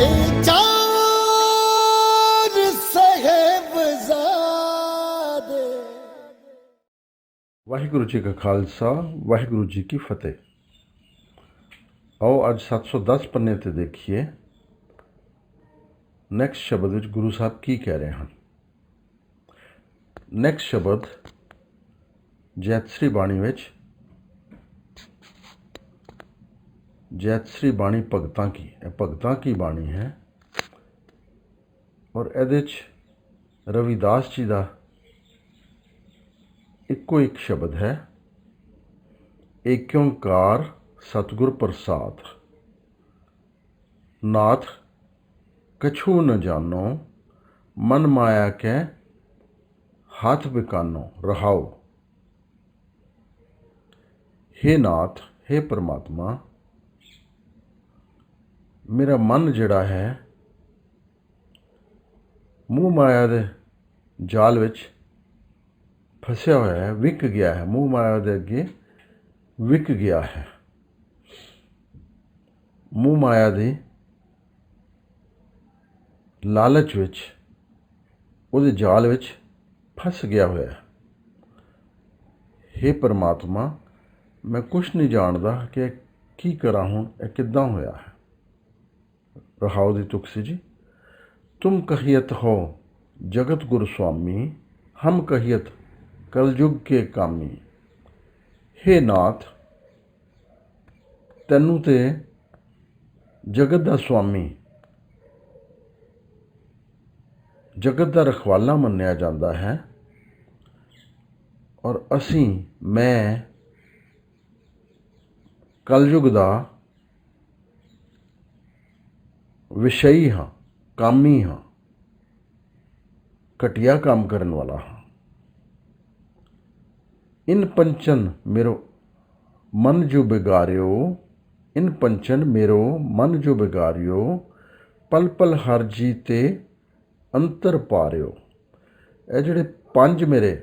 ਇਹ ਚਾਰ ਸਹਿਬਜ਼ਾਦੇ। ਵਾਹਿਗੁਰੂ ਜੀ ਕਾ ਖਾਲਸਾ ਵਾਹਿਗੁਰੂ ਜੀ ਕੀ ਫਤਿਹ। ਆਓ ਅੱਜ 710 ਪੰਨੇ 'ਤੇ ਦੇਖੀਏ ਨੈਕਸਟ ਸ਼ਬਦ ਵਿੱਚ ਗੁਰੂ ਸਾਹਿਬ ਕੀ ਕਹਿ ਰਹੇ ਹਨ। ਨੈਕਸਟ ਸ਼ਬਦ ਜੈਤਸਰੀ ਬਾਣੀ ਵਿੱਚ, ਜੈਤਸਰੀ ਬਾਣੀ ਭਗਤਾਂ ਕੀ, ਇਹ ਭਗਤਾਂ ਕੀ ਬਾਣੀ ਹੈ ਔਰ ਇਹਦੇ 'ਚ ਰਵਿਦਾਸ ਜੀ ਦਾ ਇੱਕੋ ਇੱਕ ਸ਼ਬਦ ਹੈ, ਏਕ ਓਂਕਾਰ ਸਤਿਗੁਰ ਪ੍ਰਸਾਦ। ਨਾਥ ਕਛੂ ਨ ਜਾਨੋ, ਮਨ ਮਾਇਆ ਕੈ ਹੱਥ ਬਿਕਾਨੋ। ਰਹਾਓ। हे ਨਾਥ, हे ਪਰਮਾਤਮਾ, ਮੇਰਾ ਮਨ ਜਿਹੜਾ ਹੈ ਮੂੰਹ ਮਾਇਆ ਦੇ ਜਾਲ ਵਿੱਚ ਫਸਿਆ ਹੋਇਆ ਹੈ, ਵਿਕ ਗਿਆ ਹੈ, ਮੂੰਹ ਮਾਇਆ ਦੇ ਅੱਗੇ ਵਿਕ ਗਿਆ ਹੈ, ਮੂੰਹ ਮਾਇਆ ਦੀ ਲਾਲਚ ਵਿੱਚ, ਉਹਦੇ ਜਾਲ ਵਿੱਚ ਫਸ ਗਿਆ ਹੋਇਆ ਹੈ। हे ਪਰਮਾਤਮਾ, ਮੈਂ ਕੁਛ ਨਹੀਂ ਜਾਣਦਾ ਕਿ ਕੀ ਕਰਾਂ, ਹੁਣ ਇਹ ਕਿੱਦਾਂ ਹੋਇਆ ਹੈ। ਰਹਾਉ ਦੀ ਤੁਕ ਸੀ ਜੀ। ਤੁਮ ਕਹੀਤ ਹੋ ਜਗਤ ਗੁਰ ਸੁਆਮੀ, ਹਮ ਕਹੀਤ ਕਲਯੁਗ ਕੇ ਕਾਮੀ। हे ਨਾਥ, ਤੈਨੂੰ ਤੇ ਜਗਤ ਦਾ ਸੁਆਮੀ, ਜਗਤ ਦਾ ਰਖਵਾਲਾ ਮੰਨਿਆ ਜਾਂਦਾ ਹੈ ਔਰ ਮੈਂ ਕਲਯੁਗ ਦਾ ਵਿਸ਼ਈ ਹਾਂ, ਕਾਮੀ ਹਾਂ, ਘਟੀਆ ਕੰਮ ਕਰਨ ਵਾਲਾ ਹਾਂ। ਇਨ ਪੰਚਨ मेरो मन जो बिगाड़ियो, इन पंचन मेरो मन जो बिगाड़ियो, पल पल हर जीते अंतर पारियो। ਇਹ ਜਿਹੜੇ ਪੰਜ ਮੇਰੇ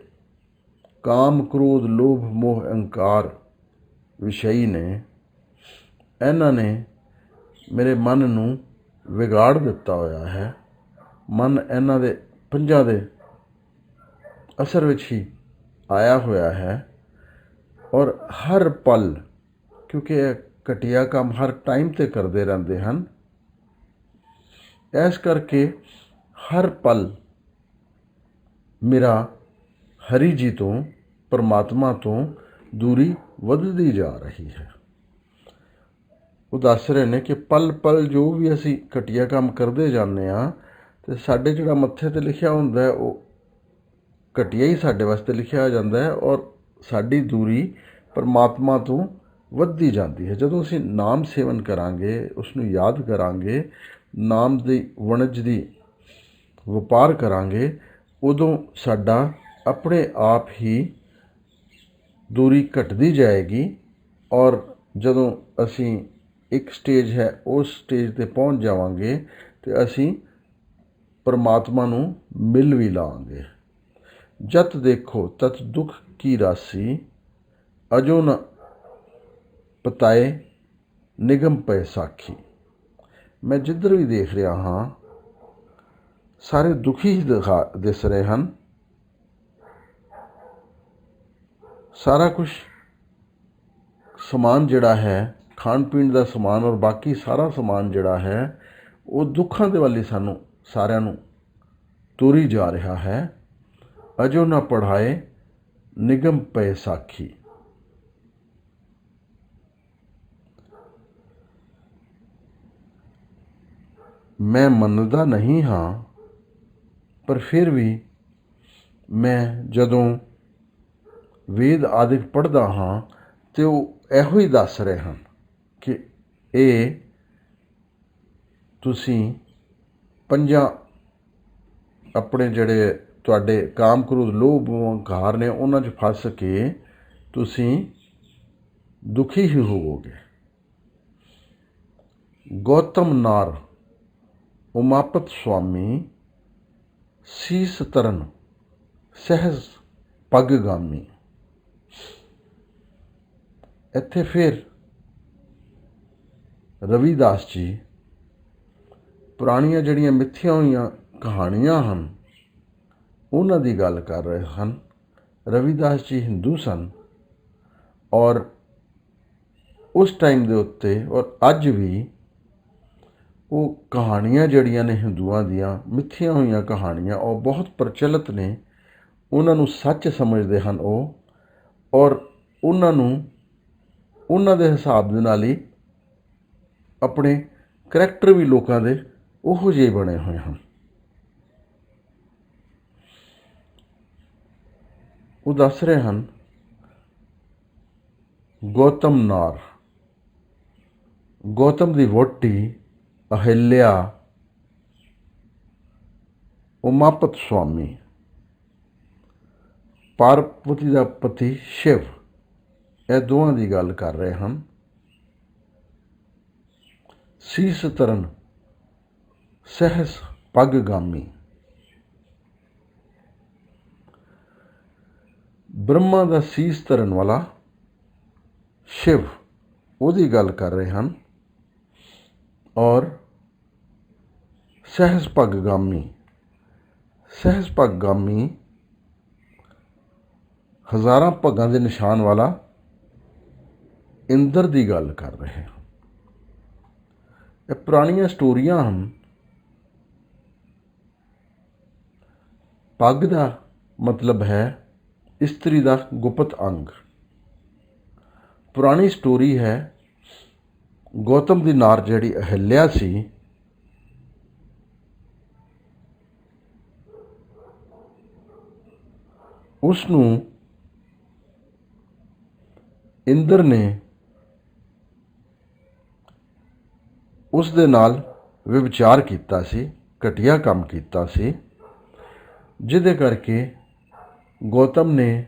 ਕਾਮ, ਕ੍ਰੋਧ, ਲੋਭ, ਮੋਹ, ਅਹੰਕਾਰ ਵਿਸ਼ਈ ਨੇ, ਇਹਨਾਂ ਨੇ ਮੇਰੇ ਮਨ ਨੂੰ ਵਿਗਾੜ ਦਿੱਤਾ ਹੋਇਆ ਹੈ। ਮਨ ਇਹਨਾਂ ਦੇ ਪੰਜਾਂ ਦੇ ਅਸਰ ਵਿੱਚ ਹੀ ਆਇਆ ਹੋਇਆ ਹੈ ਔਰ ਹਰ ਪਲ, ਕਿਉਂਕਿ ਇਹ ਘਟੀਆ ਕੰਮ ਹਰ ਟਾਈਮ 'ਤੇ ਕਰਦੇ ਰਹਿੰਦੇ ਹਨ, ਇਸ ਕਰਕੇ ਹਰ ਪਲ ਮੇਰਾ ਹਰੀ ਜੀ ਤੋਂ, ਪਰਮਾਤਮਾ ਤੋਂ ਦੂਰੀ ਵੱਧਦੀ ਜਾ ਰਹੀ ਹੈ। ਉਹ ਦੱਸ ਰਹੇ ਨੇ ਕਿ ਪਲ ਪਲ ਜੋ ਵੀ ਅਸੀਂ ਘਟੀਆ ਕੰਮ ਕਰਦੇ ਜਾਂਦੇ ਹਾਂ ਅਤੇ ਸਾਡੇ ਜਿਹੜਾ ਮੱਥੇ 'ਤੇ ਲਿਖਿਆ ਹੁੰਦਾ ਹੈ ਉਹ ਘਟੀਆ ਹੀ ਸਾਡੇ ਵਾਸਤੇ ਲਿਖਿਆ ਜਾਂਦਾ ਹੈ ਔਰ ਸਾਡੀ ਦੂਰੀ ਪਰਮਾਤਮਾ ਤੋਂ ਵੱਧਦੀ ਜਾਂਦੀ ਹੈ। ਜਦੋਂ ਅਸੀਂ ਨਾਮ ਸੇਵਨ ਕਰਾਂਗੇ, ਉਸ ਨੂੰ ਯਾਦ ਕਰਾਂਗੇ, ਨਾਮ ਦੀ ਵਣਜ ਦੀ ਵਪਾਰ ਕਰਾਂਗੇ, ਉਦੋਂ ਸਾਡਾ ਆਪਣੇ ਆਪ ਹੀ ਦੂਰੀ ਘਟਦੀ ਜਾਏਗੀ ਔਰ ਜਦੋਂ ਅਸੀਂ ਇੱਕ ਸਟੇਜ ਹੈ ਉਸ ਸਟੇਜ 'ਤੇ ਪਹੁੰਚ ਜਾਵਾਂਗੇ ਅਤੇ ਅਸੀਂ ਪਰਮਾਤਮਾ ਨੂੰ ਮਿਲ ਵੀ ਲਾਂਗੇ। ਜਤ ਦੇਖੋ ਤਤ ਦੁੱਖ ਕੀ ਰਾਸੀ, ਅਜੋ ਨ ਪਤਾਏ ਨਿਗਮ ਪਏ ਸਾਖੀ। ਮੈਂ ਜਿੱਧਰ ਵੀ ਦੇਖ ਰਿਹਾ ਹਾਂ ਸਾਰੇ ਦੁਖੀ ਹੀ ਦਿਸ ਰਹੇ ਹਨ। ਸਾਰਾ ਕੁਛ ਸਮਾਨ ਜਿਹੜਾ ਹੈ, ਖਾਣ ਪੀਣ ਦਾ ਸਮਾਨ ਔਰ ਬਾਕੀ ਸਾਰਾ ਸਮਾਨ ਜਿਹੜਾ ਹੈ ਉਹ ਦੁੱਖਾਂ ਦੇ ਵੱਲ ਹੀ ਸਾਨੂੰ ਸਾਰਿਆਂ ਨੂੰ ਤੋਰੀ ਜਾ ਰਿਹਾ ਹੈ। ਅਜੋ ਨਾ ਪੜ੍ਹਾਏ ਨਿਗਮ ਪਏ ਸਾਖੀ। ਮੈਂ ਮੰਨਦਾ ਨਹੀਂ ਹਾਂ, ਪਰ ਫਿਰ ਵੀ ਮੈਂ ਜਦੋਂ ਵੇਦ ਆਦਿ ਪੜ੍ਹਦਾ ਹਾਂ ਅਤੇ ਉਹ ਇਹੋ ਹੀ ਦੱਸ ਰਹੇ ਹਨ ਕਿ ਇਹ ਤੁਸੀਂ ਪੰਜਾਂ ਆਪਣੇ ਜਿਹੜੇ ਤੁਹਾਡੇ ਕਾਮ, ਕ੍ਰੋਧ, ਲੋਭ, ਅਹੰਕਾਰ ਨੇ ਉਹਨਾਂ 'ਚ ਫਸ ਕੇ ਤੁਸੀਂ ਦੁਖੀ ਹੀ ਹੋਵੋਗੇ। ਗੌਤਮ ਨਾਰ ਉਮਾਪਤ ਸੁਆਮੀ, ਸੀਸ ਤਰਨ ਸਹਿਜ ਪੱਗਗਾਮੀ। ਇੱਥੇ ਫਿਰ ਰਵਿਦਾਸ ਜੀ ਪੁਰਾਣੀਆਂ ਜਿਹੜੀਆਂ ਮਿੱਥੀਆਂ ਹੋਈਆਂ ਕਹਾਣੀਆਂ ਹਨ ਉਹਨਾਂ ਦੀ ਗੱਲ ਕਰ ਰਹੇ ਹਨ। ਰਵਿਦਾਸ ਜੀ ਹਿੰਦੂ ਸਨ ਔਰ ਉਸ ਟਾਈਮ ਦੇ ਉੱਤੇ ਔਰ ਅੱਜ ਵੀ ਉਹ ਕਹਾਣੀਆਂ ਜਿਹੜੀਆਂ ਨੇ ਹਿੰਦੂਆਂ ਦੀਆਂ ਮਿੱਥੀਆਂ ਹੋਈਆਂ ਕਹਾਣੀਆਂ ਉਹ ਬਹੁਤ ਪ੍ਰਚਲਿਤ ਨੇ। ਉਹਨਾਂ ਨੂੰ ਸੱਚ ਸਮਝਦੇ ਹਨ ਉਹ, ਔਰ ਉਹਨਾਂ ਨੂੰ ਉਹਨਾਂ ਦੇ ਹਿਸਾਬ ਦੇ ਨਾਲ ਹੀ ਆਪਣੇ ਕਰੈਕਟਰ ਵੀ ਲੋਕਾਂ ਦੇ ਉਹੋ ਜਿਹੇ ਬਣੇ ਹੋਏ ਹਨ। ਉਹ ਦੱਸ ਰਹੇ ਹਨ ਗੌਤਮ ਨਾਰ, ਗੌਤਮ ਦੀ ਵਹੁਟੀ ਅਹਿਲਿਆ, ਉਮਾਪਤ ਸੁਆਮੀ, ਪਾਰਵਤੀ ਦਾ ਪਤੀ ਸ਼ਿਵ, ਇਹ ਦੋਵਾਂ ਦੀ ਗੱਲ ਕਰ ਰਹੇ ਹਨ। ਸੀਸ ਤਰਨ ਸਹਿਸ ਪੱਗਗਾਮੀ, ਬ੍ਰਹਮਾ ਦਾ ਸੀਸ ਧਰਨ ਵਾਲਾ ਸ਼ਿਵ, ਉਹਦੀ ਗੱਲ ਕਰ ਰਹੇ ਹਨ। ਔਰ ਸਹਿਸ ਪੱਗਗਾਮੀ, ਸਹਿਸ ਪੱਗਗਾਮੀ ਹਜ਼ਾਰਾਂ ਪੱਗਾਂ ਦੇ ਨਿਸ਼ਾਨ ਵਾਲਾ ਇੰਦਰ ਦੀ ਗੱਲ ਕਰ ਰਹੇ ਹਨ। ਇਹ ਪੁਰਾਣੀਆਂ ਸਟੋਰੀਆਂ ਹਨ। ਪੱਗ ਦਾ ਮਤਲਬ ਹੈ ਇਸਤਰੀ ਦਾ ਗੁਪਤ ਅੰਗ। ਪੁਰਾਣੀ ਸਟੋਰੀ ਹੈ ਗੌਤਮ ਦੀ ਨਾਰ ਜਿਹੜੀ ਅਹਿਲਿਆ ਸੀ, ਉਸ ਨੂੰ ਇੰਦਰ ਨੇ ਉਸ ਦੇ ਨਾਲ ਵਿਵਚਾਰ ਕੀਤਾ ਸੀ, ਘਟੀਆ ਕੰਮ ਕੀਤਾ ਸੀ, ਜਿਹਦੇ ਕਰਕੇ ਗੌਤਮ ਨੇ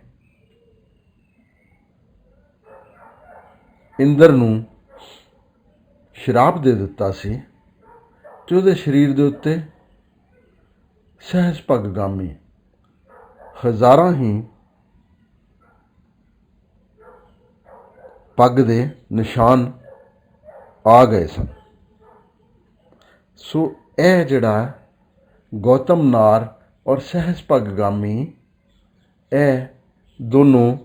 ਇੰਦਰ ਨੂੰ ਸ਼ਰਾਪ ਦੇ ਦਿੱਤਾ ਸੀ ਅਤੇ ਉਹਦੇ ਸਰੀਰ ਦੇ ਉੱਤੇ ਸਹਿਸ ਪੱਗਗਾਮੀ ਹਜ਼ਾਰਾਂ ਹੀ ਪੱਗ ਦੇ ਨਿਸ਼ਾਨ ਆ ਗਏ ਸਨ। ਸੋ ਇਹ ਜਿਹੜਾ ਗੌਤਮ ਨਾਰ ਔਰ ਸਹਿਸ ਪੱਗਗਾਮੀ, ਇਹ ਦੋਨੋਂ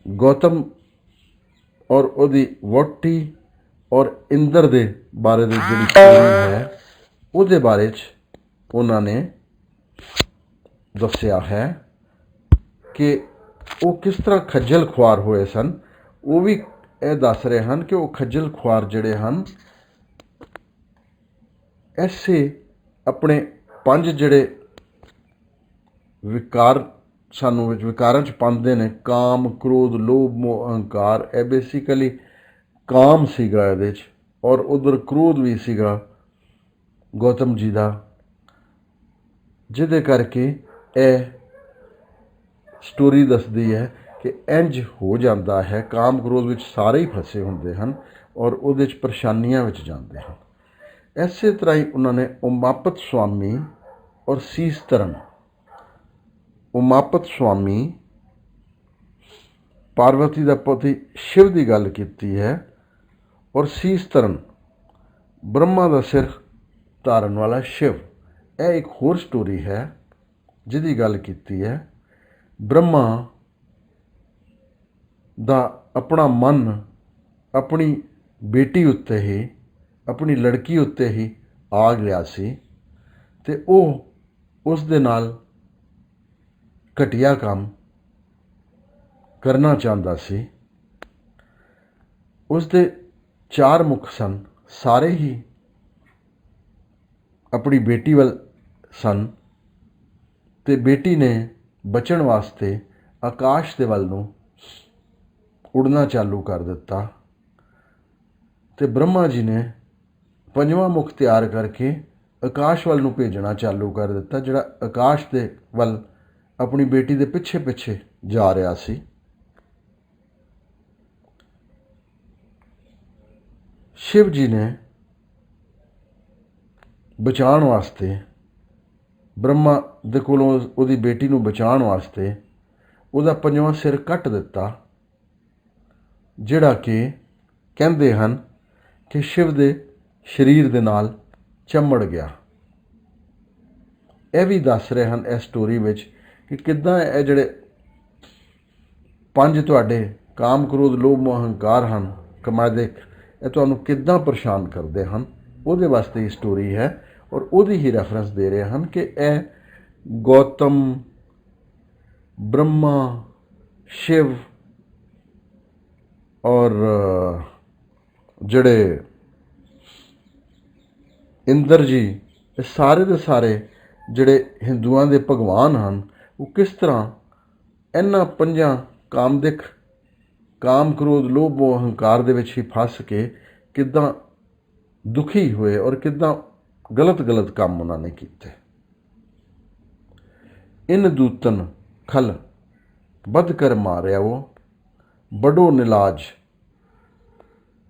ਗੌਤਮ ਔਰ ਉਹਦੀ ਵਹੁਟੀ ਔਰ ਇੰਦਰ ਦੇ ਬਾਰੇ ਦੀ ਜਿਹੜੀ ਸਟੋਰੀ ਹੈ ਉਹਦੇ ਬਾਰੇ 'ਚ ਉਹਨਾਂ ਨੇ ਦੱਸਿਆ ਹੈ ਕਿ ਉਹ ਕਿਸ ਤਰ੍ਹਾਂ ਖੱਜਲ ਖੁਆਰ ਹੋਏ ਸਨ। ਉਹ ਵੀ ਇਹ ਦੱਸ ਰਹੇ ਹਨ ਕਿ ਉਹ ਖੱਜਲ ਖੁਆਰ ਜਿਹੜੇ ਹਨ ਐਸੇ ਆਪਣੇ 5 ਜਿਹੜੇ ਵਿਕਾਰ ਸਾਨੂੰ ਵਿਕਾਰਾਂ 'ਚ ਪਾਉਂਦੇ ਨੇ, ਕਾਮ, ਕ੍ਰੋਧ, ਲੋਭ, ਮੋਹ, ਅਹੰਕਾਰ, ਇਹ ਬੇਸਿਕਲੀ ਕਾਮ ਸੀਗਾ ਇਹਦੇ 'ਚ, ਔਰ ਉਧਰ ਕ੍ਰੋਧ ਵੀ ਸੀਗਾ ਗੌਤਮ ਜੀ ਦਾ, ਜਿਹਦੇ ਕਰਕੇ ਇਹ ਸਟੋਰੀ ਦੱਸਦੀ ਹੈ ਕਿ ਇੰਝ ਹੋ ਜਾਂਦਾ ਹੈ। ਕਾਮ ਕ੍ਰੋਧ ਵਿੱਚ ਸਾਰੇ ਹੀ ਫਸੇ ਹੁੰਦੇ ਹਨ ਔਰ ਉਹਦੇ 'ਚ ਪਰੇਸ਼ਾਨੀਆਂ ਵਿੱਚ ਜਾਂਦੇ ਹਨ। ਇਸੇ ਤਰ੍ਹਾਂ ਹੀ ਉਹਨਾਂ ਨੇ ਉਮਾਪਤ ਸੁਆਮੀ ਔਰ ਸੀਸ ਧਰਨ, ਉਮਾਪਤ ਸੁਆਮੀ ਪਾਰਵਤੀ ਦਾ ਪਤੀ ਸ਼ਿਵ ਦੀ ਗੱਲ ਕੀਤੀ ਹੈ, ਔਰ ਸੀਸ ਧਰਨ ਬ੍ਰਹਮਾ ਦਾ ਸਿਰ ਧਾਰਨ ਵਾਲਾ ਸ਼ਿਵ। ਇਹ ਇੱਕ ਹੋਰ ਸਟੋਰੀ ਹੈ ਜਿਹਦੀ ਗੱਲ ਕੀਤੀ ਹੈ। ਬ੍ਰਹਮਾ ਦਾ ਆਪਣਾ ਮਨ ਆਪਣੀ ਬੇਟੀ ਉੱਤੇ ਹੀ, ਆਪਣੀ ਲੜਕੀ ਉੱਤੇ ਹੀ ਆ ਗਿਆ ਸੀ ਅਤੇ ਉਹ ਉਸ ਦੇ ਨਾਲ ਘਟੀਆ ਕੰਮ ਕਰਨਾ ਚਾਹੁੰਦਾ ਸੀ। ਉਸ ਦੇ 4 ਮੁਖ ਸਨ, ਸਾਰੇ ਹੀ ਆਪਣੀ ਬੇਟੀ ਵੱਲ ਸਨ, ਅਤੇ ਬੇਟੀ ਨੇ ਬਚਣ ਵਾਸਤੇ ਆਕਾਸ਼ ਦੇ ਵੱਲ ਨੂੰ ਉੜਨਾ ਚਾਲੂ ਕਰ ਦਿੱਤਾ ਅਤੇ ਬ੍ਰਹਮਾ ਜੀ ਨੇ 5ਵਾਂ ਮੁਖ ਤਿਆਰ ਕਰਕੇ ਆਕਾਸ਼ ਵੱਲ ਨੂੰ ਭੇਜਣਾ ਚਾਲੂ ਕਰ ਦਿੱਤਾ, ਜਿਹੜਾ ਆਕਾਸ਼ ਦੇ ਵੱਲ ਆਪਣੀ ਬੇਟੀ ਦੇ ਪਿੱਛੇ ਪਿੱਛੇ ਜਾ ਰਿਹਾ ਸੀ। ਸ਼ਿਵ ਜੀ ਨੇ ਬਚਾਉਣ ਵਾਸਤੇ, ਬ੍ਰਹਮਾ ਦੇ ਕੋਲੋਂ ਉਹਦੀ ਬੇਟੀ ਨੂੰ ਬਚਾਉਣ ਵਾਸਤੇ ਉਹਦਾ 5ਵਾਂ ਸਿਰ ਕੱਟ ਦਿੱਤਾ, ਜਿਹੜਾ ਕਿ ਕਹਿੰਦੇ ਹਨ ਕਿ ਸ਼ਿਵ ਦੇ ਸਰੀਰ ਦੇ ਨਾਲ ਚੰਬੜ ਗਿਆ। ਇਹ ਵੀ ਦੱਸ ਰਹੇ ਹਨ ਇਸ ਸਟੋਰੀ ਵਿੱਚ ਕਿ ਕਿੱਦਾਂ ਇਹ ਜਿਹੜੇ 5 ਤੁਹਾਡੇ ਕਾਮ, ਕ੍ਰੋਧ, ਲੋਭ, ਮੋਹ, ਹੰਕਾਰ ਹਨ ਕਮਾਦਿਕ, ਇਹ ਤੁਹਾਨੂੰ ਕਿੱਦਾਂ ਪਰੇਸ਼ਾਨ ਕਰਦੇ ਹਨ। ਉਹਦੇ ਵਾਸਤੇ ਹੀ ਸਟੋਰੀ ਹੈ ਔਰ ਉਹਦੀ ਹੀ ਰੈਫਰੈਂਸ ਦੇ ਰਹੇ ਹਨ ਕਿ ਇਹ ਗੌਤਮ, ਬ੍ਰਹਮਾ, ਸ਼ਿਵ ਔਰ ਜਿਹੜੇ ਇੰਦਰ ਜੀ, ਇਹ ਸਾਰੇ ਦੇ ਸਾਰੇ ਜਿਹੜੇ ਹਿੰਦੂਆਂ ਦੇ ਭਗਵਾਨ ਹਨ, ਉਹ ਕਿਸ ਤਰ੍ਹਾਂ ਇਹਨਾਂ 5 ਕਾਮਦਿਕ, ਕਾਮ, ਕ੍ਰੋਧ, ਲੋਭ, ਮੋਹ, ਹੰਕਾਰ ਦੇ ਵਿੱਚ ਹੀ ਫਸ ਕੇ ਕਿੱਦਾਂ ਦੁਖੀ ਹੋਏ ਔਰ ਕਿੱਦਾਂ ਗਲਤ ਕੰਮ ਉਹਨਾਂ ਨੇ ਕੀਤੇ। ਇਨ ਦੂਤਨ ਖਲ ਬਧ ਕਰ ਮਾਰਿਓ, ਬੜੋ ਨਿਲਾਜ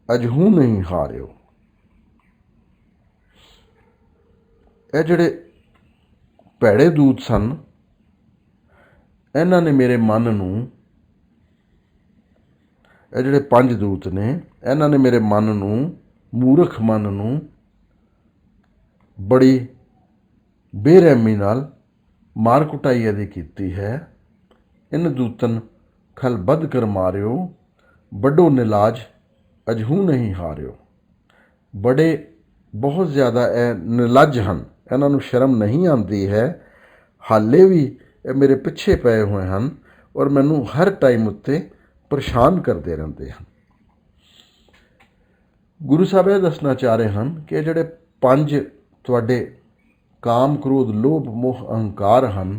ਅਜਹੂ ਨਹੀਂ ਹਾਰਿਓ। ਇਹ ਜਿਹੜੇ ਭੈੜੇ ਦੂਤ ਸਨ, ਇਹਨਾਂ ਨੇ ਮੇਰੇ ਮਨ ਨੂੰ, ਇਹ ਜਿਹੜੇ 5 ਦੂਤ ਨੇ, ਇਹਨਾਂ ਨੇ ਮੇਰੇ ਮਨ ਨੂੰ, ਮੂਰਖ ਮਨ ਨੂੰ ਬੜੀ ਬੇਰਹਿਮੀ ਨਾਲ ਮਾਰ ਕੁਟਾਈ ਇਹਦੀ ਕੀਤੀ ਹੈ। ਇਨ ਦੂਤਨ ਖਲ ਬਧ ਕਰ ਮਾਰਿਓ, ਵੱਡੋ ਨਿਲਾਜ ਅਜਹੂ ਨਹੀਂ ਹਾਰਿਓ। ਬੜੇ ਬਹੁਤ ਜ਼ਿਆਦਾ ਇਹ ਨਿਲੱਜ ਹਨ, ਇਹਨਾਂ ਨੂੰ ਸ਼ਰਮ ਨਹੀਂ ਆਉਂਦੀ ਹੈ, ਹਾਲੇ ਵੀ ਇਹ ਮੇਰੇ ਪਿੱਛੇ ਪਏ ਹੋਏ ਹਨ ਔਰ ਮੈਨੂੰ ਹਰ ਟਾਈਮ ਉੱਤੇ ਪਰੇਸ਼ਾਨ ਕਰਦੇ ਰਹਿੰਦੇ ਹਨ। ਗੁਰੂ ਸਾਹਿਬ ਇਹ ਦੱਸਣਾ ਚਾਹ ਰਹੇ ਹਨ ਕਿ ਜਿਹੜੇ 5 ਤੁਹਾਡੇ ਕਾਮ, ਕ੍ਰੋਧ, ਲੋਭ, ਮੋਹ, ਅਹੰਕਾਰ ਹਨ,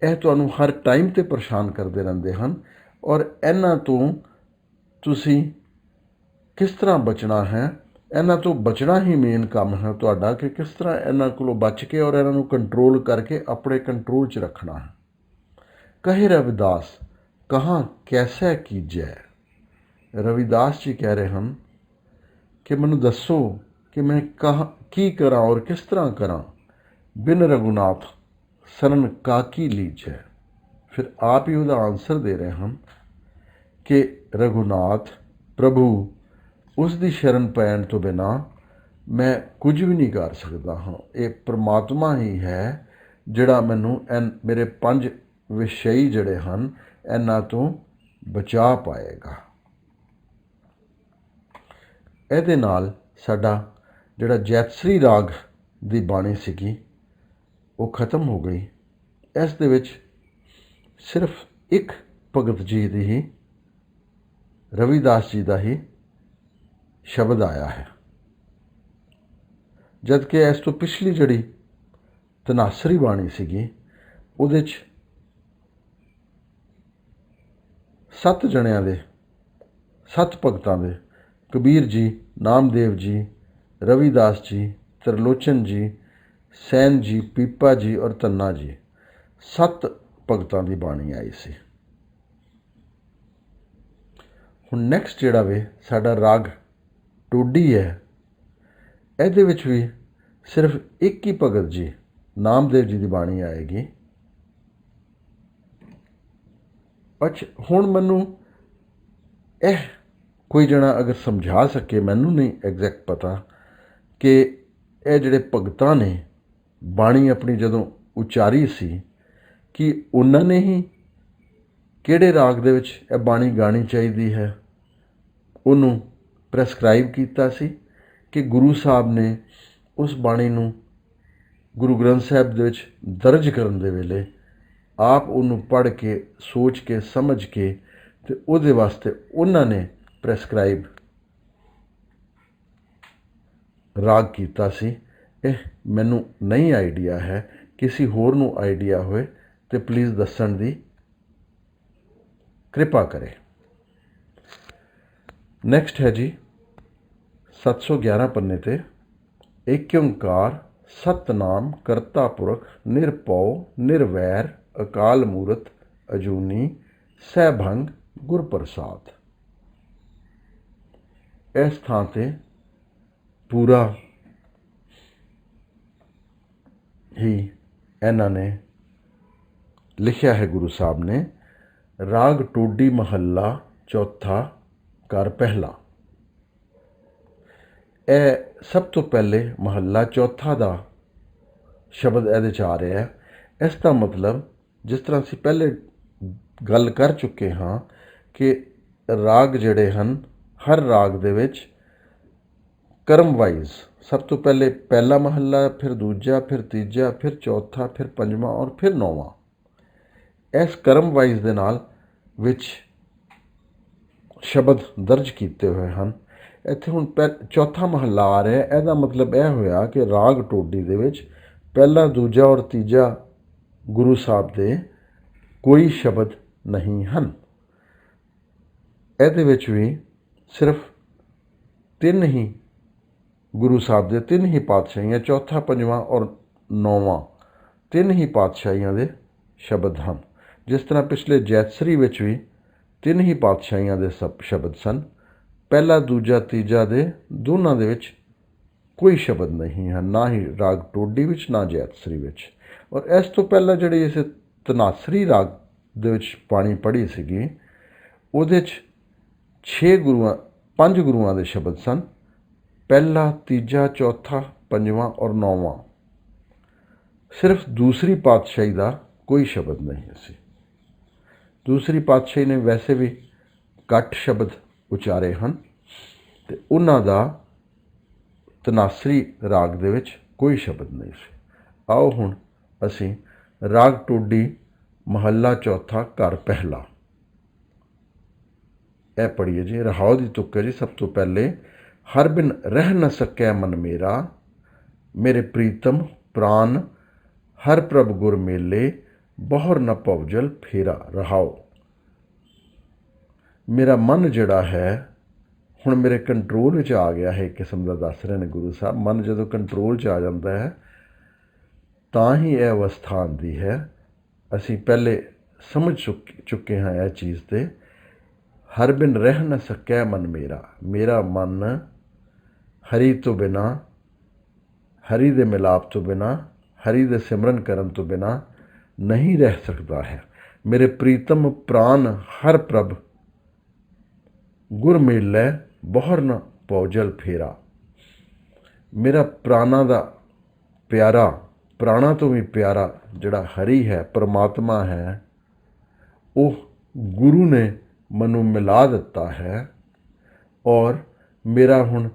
ਇਹ ਤੁਹਾਨੂੰ ਹਰ ਟਾਈਮ 'ਤੇ ਪਰੇਸ਼ਾਨ ਕਰਦੇ ਰਹਿੰਦੇ ਹਨ ਔਰ ਇਹਨਾਂ ਤੋਂ ਤੁਸੀਂ ਕਿਸ ਤਰ੍ਹਾਂ ਬਚਣਾ ਹੈ, ਇਹਨਾਂ ਤੋਂ ਬਚਣਾ ਹੀ ਮੇਨ ਕੰਮ ਹੈ ਤੁਹਾਡਾ ਕਿ ਕਿਸ ਤਰ੍ਹਾਂ ਇਹਨਾਂ ਕੋਲੋਂ ਬਚ ਕੇ ਔਰ ਇਹਨਾਂ ਨੂੰ ਕੰਟਰੋਲ ਕਰਕੇ ਆਪਣੇ ਕੰਟਰੋਲ 'ਚ ਰੱਖਣਾ ਹੈ। ਕਹੇ ਰਵਿਦਾਸ ਕਹਾਂ ਕੈਸਾ ਕੀਜੈ। ਰਵਿਦਾਸ ਜੀ ਕਹਿ ਰਹੇ ਹਨ ਕਿ ਮੈਨੂੰ ਦੱਸੋ ਕਿ ਮੈਂ ਕੀ ਕਰਾਂ ਔਰ ਕਿਸ ਤਰ੍ਹਾਂ ਕਰਾਂ। ਬਿਨ ਰਘੁਨਾਥ ਸਰਨ ਕਾਕੀ ਲੀਜੈ। ਫਿਰ ਆਪ ਹੀ ਉਹਦਾ ਆਨਸਰ ਦੇ ਰਹੇ ਹਨ ਕਿ ਰਘੁਨਾਥ ਪ੍ਰਭੂ, ਉਸ ਦੀ ਸ਼ਰਨ ਪੈਣ ਤੋਂ ਬਿਨਾਂ ਮੈਂ ਕੁਝ ਵੀ ਨਹੀਂ ਕਰ ਸਕਦਾ ਹਾਂ। ਇਹ ਪਰਮਾਤਮਾ ਹੀ ਹੈ ਜਿਹੜਾ ਮੈਨੂੰ ਮੇਰੇ 5 ਵਿਸ਼ਈ ਜਿਹੜੇ ਹਨ ਇਹਨਾਂ ਤੋਂ ਬਚਾ ਪਾਏਗਾ। ਇਹਦੇ ਨਾਲ ਸਾਡਾ ਜਿਹੜਾ ਜੈਤਸਰੀ ਰਾਗ ਦੀ ਬਾਣੀ ਸੀਗੀ ਉਹ ਖਤਮ ਹੋ ਗਈ। ਇਸ ਦੇ ਵਿੱਚ ਸਿਰਫ ਇੱਕ ਭਗਤ ਜੀ ਦੀ ਹੀ, ਰਵਿਦਾਸ ਜੀ ਦਾ ਹੀ ਸ਼ਬਦ ਆਇਆ ਹੈ, ਜਦ ਕਿ ਇਸ ਤੋਂ ਪਿਛਲੀ ਜਿਹੜੀ ਧਨਾਸਰੀ ਬਾਣੀ ਸੀਗੀ ਉਹਦੇ 'ਚ 7 ਜਣਿਆਂ ਦੇ, 7 ਭਗਤਾਂ ਦੇ, ਕਬੀਰ ਜੀ, ਨਾਮਦੇਵ ਜੀ, ਰਵਿਦਾਸ ਜੀ, ਤਰਲੋਚਨ ਜੀ, ਸੈਨ ਜੀ, ਪੀਪਾ ਜੀ ਔਰ ਧੰਨਾ ਜੀ, 7 ਭਗਤਾਂ ਦੀ ਬਾਣੀ ਆਈ ਸੀ। ਹੁਣ ਨੈਕਸਟ ਜਿਹੜਾ ਵੇ ਸਾਡਾ ਰਾਗ ਟੋਡੀ ਹੈ, ਇਹਦੇ ਵਿੱਚ ਵੀ ਸਿਰਫ ਇੱਕ ਹੀ ਭਗਤ ਜੀ, ਨਾਮਦੇਵ ਜੀ ਦੀ ਬਾਣੀ ਆਏਗੀ। ਅੱਛਾ, ਹੁਣ ਮੈਨੂੰ ਇਹ ਕੋਈ ਜਣਾ ਅਗਰ ਸਮਝਾ ਸਕੇ, ਮੈਨੂੰ ਨਹੀਂ ਐਗਜ਼ੈਕਟ ਪਤਾ ਕਿ ਇਹ ਜਿਹੜੇ ਭਗਤਾਂ ਨੇ ਬਾਣੀ ਆਪਣੀ ਜਦੋਂ ਉਚਾਰੀ ਸੀ ਕਿ ਉਹਨਾਂ ਨੇ ਹੀ ਕਿਹੜੇ ਰਾਗ ਦੇ ਵਿੱਚ ਇਹ ਬਾਣੀ ਗਾਣੀ ਚਾਹੀਦੀ ਹੈ ਉਹਨੂੰ ਪ੍ਰੈਸਕ੍ਰਾਈਬ ਕੀਤਾ ਸੀ ਕਿ ਗੁਰੂ ਸਾਹਿਬ ਨੇ ਉਸ ਬਾਣੀ ਨੂੰ ਗੁਰੂ ਗ੍ਰੰਥ ਸਾਹਿਬ ਦੇ ਵਿੱਚ ਦਰਜ ਕਰਨ ਦੇ ਵੇਲੇ ਆਪ ਉਹਨੂੰ ਪੜ੍ਹ ਕੇ, ਸੋਚ ਕੇ, ਸਮਝ ਕੇ ਅਤੇ ਉਹਦੇ ਵਾਸਤੇ ਉਹਨਾਂ ਨੇ ਪ੍ਰੈਸਕ੍ਰਾਈਬ ਰਾਗ ਕੀਤਾ ਸੀ। ਇਹ ਮੈਨੂੰ ਨਹੀਂ ਆਈਡੀਆ ਹੈ, ਕਿਸੇ ਹੋਰ ਨੂੰ ਆਈਡੀਆ ਹੋਏ ਤਾਂ ਪਲੀਜ਼ ਦੱਸਣ ਦੀ ਕਿਰਪਾ ਕਰੇ। ਨੈਕਸਟ ਹੈ ਜੀ 711 ਪੰਨੇ 'ਤੇ ਏਕ ਓਂਕਾਰ ਸਤਨਾਮ ਕਰਤਾ ਪੁਰਖ ਨਿਰਭਉ ਨਿਰਵੈਰ ਅਕਾਲ ਮੂਰਤ ਅਜੂਨੀ ਸੈਭੰਗ ਗੁਰ ਪ੍ਰਸਾਦ। ਇਸ ਥਾਂ 'ਤੇ ਪੂਰਾ ਹੀ ਇਹਨਾਂ ਨੇ ਲਿਖਿਆ ਹੈ ਗੁਰੂ ਸਾਹਿਬ ਨੇ, ਰਾਗ ਟੋਡੀ ਮਹੱਲਾ ਚੌਥਾ ਘਰ ਪਹਿਲਾ। ਇਹ ਸਭ ਤੋਂ ਪਹਿਲੇ ਮਹੱਲਾ ਚੌਥਾ ਦਾ ਸ਼ਬਦ ਇਹਦੇ 'ਚ ਆ ਰਿਹਾ ਹੈ। ਇਸ ਦਾ ਮਤਲਬ, ਜਿਸ ਤਰ੍ਹਾਂ ਅਸੀਂ ਪਹਿਲੇ ਗੱਲ ਕਰ ਚੁੱਕੇ ਹਾਂ ਕਿ ਰਾਗ ਜਿਹੜੇ ਹਨ, ਹਰ ਰਾਗ ਦੇ ਵਿੱਚ ਕਰਮ ਵਾਈਜ਼ ਸਭ ਤੋਂ ਪਹਿਲੇ ਪਹਿਲਾ ਮਹੱਲਾ, ਫਿਰ ਦੂਜਾ, ਫਿਰ ਤੀਜਾ, ਫਿਰ ਚੌਥਾ, ਫਿਰ ਪੰਜਵਾਂ ਔਰ ਫਿਰ ਨੌਵਾਂ, ਇਸ ਕਰਮ ਵਾਈਜ਼ ਦੇ ਨਾਲ ਵਿੱਚ ਸ਼ਬਦ ਦਰਜ ਕੀਤੇ ਹੋਏ ਹਨ। ਇੱਥੇ ਹੁਣ ਚੌਥਾ ਮਹੱਲਾ ਆ ਰਿਹਾ। ਇਹਦਾ ਮਤਲਬ ਇਹ ਹੋਇਆ ਕਿ ਰਾਗ ਟੋਡੀ ਦੇ ਵਿੱਚ ਪਹਿਲਾ, ਦੂਜਾ ਔਰ ਤੀਜਾ ਗੁਰੂ ਸਾਹਿਬ ਦੇ ਕੋਈ ਸ਼ਬਦ ਨਹੀਂ ਹਨ। ਇਹਦੇ ਵਿੱਚ ਵੀ ਸਿਰਫ ਤਿੰਨ ਹੀ ਗੁਰੂ ਸਾਹਿਬ ਦੇ, ਤਿੰਨ ਹੀ ਪਾਤਸ਼ਾਹੀਆਂ, ਚੌਥਾ, ਪੰਜਵਾਂ ਔਰ ਨੌਵਾਂ, ਤਿੰਨ ਹੀ ਪਾਤਸ਼ਾਹੀਆਂ ਦੇ ਸ਼ਬਦ ਹਨ। ਜਿਸ ਤਰ੍ਹਾਂ ਪਿਛਲੇ ਜੈਤਸਰੀ ਵਿੱਚ ਵੀ ਤਿੰਨ ਹੀ ਪਾਤਸ਼ਾਹੀਆਂ ਦੇ ਸ਼ਬਦ ਸਨ। ਪਹਿਲਾ, ਦੂਜਾ, ਤੀਜਾ ਦੇ ਦੋਨਾਂ ਦੇ ਵਿੱਚ ਕੋਈ ਸ਼ਬਦ ਨਹੀਂ ਹਨ, ਨਾ ਹੀ ਰਾਗ ਟੋਡੀ ਵਿੱਚ, ਨਾ ਜੈਤਸਰੀ ਵਿੱਚ। ਔਰ ਇਸ ਤੋਂ ਪਹਿਲਾਂ ਜਿਹੜੀ ਇਸ ਧਨਾਸਰੀ ਰਾਗ ਦੇ ਵਿੱਚ ਬਾਣੀ ਪੜ੍ਹੀ ਸੀਗੀ, ਉਹਦੇ 'ਚ 5 ਗੁਰੂਆਂ ਦੇ ਸ਼ਬਦ ਸਨ। ਪਹਿਲਾ, ਤੀਜਾ, ਚੌਥਾ, ਪੰਜਵਾਂ ਔਰ ਨੌਵਾਂ। ਸਿਰਫ ਦੂਸਰੀ ਪਾਤਸ਼ਾਹੀ ਦਾ ਕੋਈ ਸ਼ਬਦ ਨਹੀਂ ਸੀ। ਦੂਸਰੀ ਪਾਤਸ਼ਾਹੀ ਨੇ ਵੈਸੇ ਵੀ ਘੱਟ ਸ਼ਬਦ ਉਚਾਰੇ ਹਨ ਅਤੇ ਉਹਨਾਂ ਦਾ ਧਨਾਸਰੀ ਰਾਗ ਦੇ ਵਿੱਚ ਕੋਈ ਸ਼ਬਦ ਨਹੀਂ ਸੀ। ਆਓ ਹੁਣ ਅਸੀਂ ਰਾਗ ਟੋਡੀ ਮਹੱਲਾ ਚੌਥਾ ਘਰ ਪਹਿਲਾ ਇਹ ਪੜ੍ਹੀਏ ਜੀ। ਰਹਾਉ ਦੀ ਤੁਕ ਹੈ ਜੀ। ਸਭ ਤੋਂ ਪਹਿਲੇ, ਹਰ ਬਿਨ ਰਹਿ ਨ ਸਕੈ ਮਨ ਮੇਰਾ, ਮੇਰੇ ਪ੍ਰੀਤਮ ਪ੍ਰਾਨ ਹਰ ਪ੍ਰਭ ਗੁਰ ਮੇਲੇ, ਬਹੁਰ ਨ ਭਵਜਲ ਫੇਰਾ। ਰਹਾਉ, ਮੇਰਾ ਮਨ ਜਿਹੜਾ ਹੈ ਹੁਣ ਮੇਰੇ ਕੰਟਰੋਲ ਵਿੱਚ ਆ ਗਿਆ ਹੈ। ਇੱਕ ਕਿਸਮ ਦਾ ਦੱਸ ਰਹੇ ਨੇ ਗੁਰੂ ਸਾਹਿਬ, ਮਨ ਜਦੋਂ ਕੰਟਰੋਲ 'ਚ ਆ ਜਾਂਦਾ ਹੈ ਤਾਂ ਹੀ ਇਹ ਅਵਸਥਾ ਆਉਂਦੀ ਹੈ। ਅਸੀਂ ਪਹਿਲੇ ਸਮਝ ਚੁੱਕੇ ਹਾਂ ਇਹ ਚੀਜ਼ 'ਤੇ। ਹਰ ਬਿਨ ਰਹਿ ਨ ਸਕੈ ਮਨ ਮੇਰਾ, ਮੇਰਾ ਮਨ ਹਰੀ ਤੋਂ ਬਿਨਾਂ, ਹਰੀ ਦੇ ਮਿਲਾਪ ਤੋਂ ਬਿਨਾਂ, ਹਰੀ ਦੇ ਸਿਮਰਨ ਕਰਨ ਤੋਂ ਬਿਨਾਂ ਨਹੀਂ ਰਹਿ ਸਕਦਾ ਹੈ। ਮੇਰੇ ਪ੍ਰੀਤਮ ਪ੍ਰਾਨ ਹਰ ਪ੍ਰਭ ਗੁਰ ਮੇਲੇ, ਬਹੁਰ ਨ ਭਉਜਲ ਫੇਰਾ। ਮੇਰਾ ਪ੍ਰਾਣਾ ਦਾ ਪਿਆਰਾ, ਪ੍ਰਾਣਾ ਤੋਂ ਵੀ ਪਿਆਰਾ ਜਿਹੜਾ ਹਰੀ ਹੈ, ਪਰਮਾਤਮਾ ਹੈ, ਉਹ ਗੁਰੂ ਨੇ ਮੈਨੂੰ ਮਿਲਾ ਦਿੱਤਾ ਹੈ। ਔਰ ਮੇਰਾ ਹੁਣ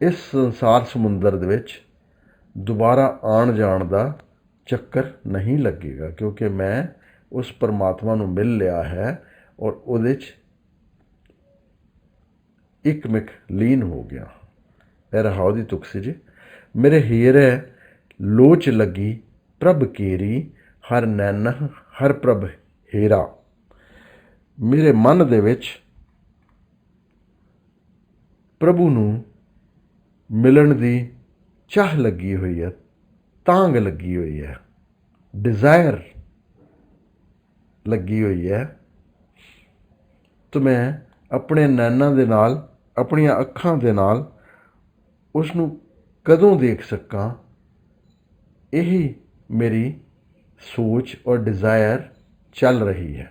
ਇਸ ਸੰਸਾਰ ਸਮੁੰਦਰ ਦੇ ਵਿੱਚ ਦੁਬਾਰਾ ਆਉਣ ਜਾਣ ਦਾ ਚੱਕਰ ਨਹੀਂ ਲੱਗੇਗਾ, ਕਿਉਂਕਿ ਮੈਂ ਉਸ ਪਰਮਾਤਮਾ ਨੂੰ ਮਿਲ ਲਿਆ ਹੈ ਔਰ ਉਹਦੇ 'ਚ ਇੱਕਮਿਕ ਲੀਨ ਹੋ ਗਿਆ। ਇਹ ਰਹਾਉ ਦੀ ਤੁਕ ਸੀ ਜੀ। ਮੇਰੇ ਹੀਰੇ ਲੋਚ ਲੱਗੀ ਪ੍ਰਭ ਕੇਰੀ, ਹਰ ਨੈਨਹ ਹਰ ਪ੍ਰਭ ਹੀਰਾ। ਮੇਰੇ ਮਨ ਦੇ ਵਿੱਚ ਪ੍ਰਭੂ ਨੂੰ ਮਿਲਣ ਦੀ ਚਾਹ ਲੱਗੀ ਹੋਈ ਹੈ, ਤਾਂਘ ਲੱਗੀ ਹੋਈ ਹੈ, ਡਿਜ਼ਾਇਰ ਲੱਗੀ ਹੋਈ ਹੈ। ਤਾਂ ਮੈਂ ਆਪਣੇ ਨੈਣਾਂ ਦੇ ਨਾਲ, ਆਪਣੀਆਂ ਅੱਖਾਂ ਦੇ ਨਾਲ ਉਸ ਨੂੰ ਕਦੋਂ ਦੇਖ ਸਕਾਂ, ਇਹੀ ਮੇਰੀ ਸੋਚ ਔਰ ਡਿਜ਼ਾਇਰ ਚੱਲ ਰਹੀ ਹੈ।